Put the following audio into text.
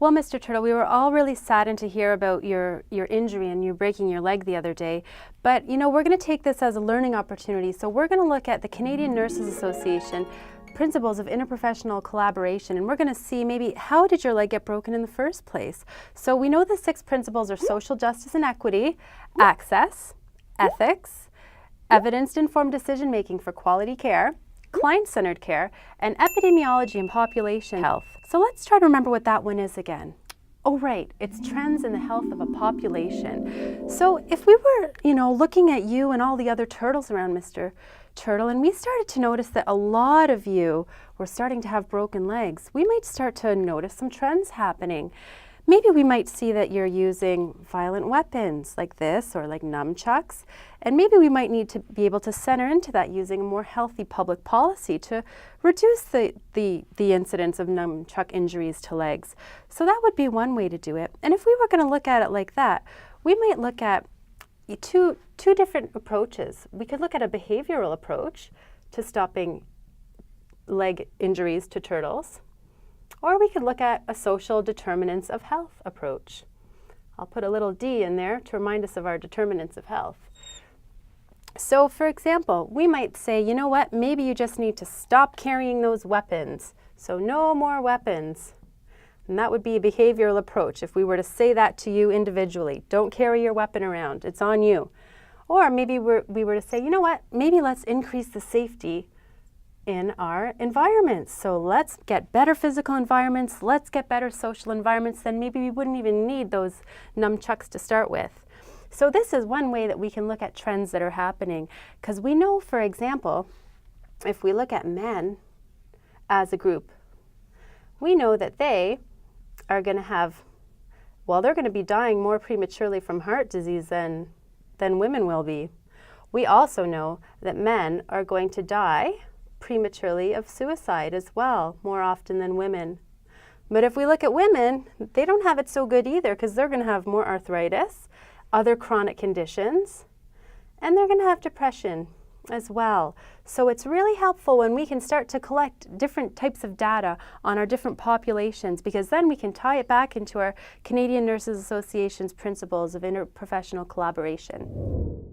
Well, Mr. Turtle, we were all really saddened to hear about your injury and you breaking your leg the other day. But, we're going to take this as a learning opportunity. So we're going to look at the Canadian Nurses Association principles of interprofessional collaboration, and we're going to see maybe how did your leg get broken in the first place. So we know the 6 principles are social justice and equity, access, ethics, evidence-informed decision-making for quality care, client-centered care, and epidemiology and population health. So let's try to remember what that one is again. Oh, right, it's trends in the health of a population. So if we were, looking at you and all the other turtles around Mr. Turtle, and we started to notice that a lot of you were starting to have broken legs, we might start to notice some trends happening. Maybe we might see that you're using violent weapons like this or like nunchucks, and maybe we might need to be able to center into that using a more healthy public policy to reduce the incidence of nunchuck injuries to legs. So that would be one way to do it. And if we were going to look at it like that, we might look at two different approaches. We could look at a behavioral approach to stopping leg injuries to turtles. Or we could look at a social determinants of health approach. I'll put a little D in there to remind us of our determinants of health. So for example, we might say, you know what, maybe you just need to stop carrying those weapons. So no more weapons. And that would be a behavioral approach if we were to say that to you individually. Don't carry your weapon around, it's on you. Or maybe we were to say, you know what, maybe let's increase the safety in our environments. So let's get better physical environments, let's get better social environments, then maybe we wouldn't even need those nunchucks to start with. So this is one way that we can look at trends that are happening, because we know, for example, if we look at men as a group, we know that they are going to have, they're going to be dying more prematurely from heart disease than women will be. We also know that men are going to die prematurely of suicide as well, more often than women. But if we look at women, they don't have it so good either, because they're going to have more arthritis, other chronic conditions, and they're going to have depression as well. So it's really helpful when we can start to collect different types of data on our different populations, because then we can tie it back into our Canadian Nurses Association's principles of interprofessional collaboration.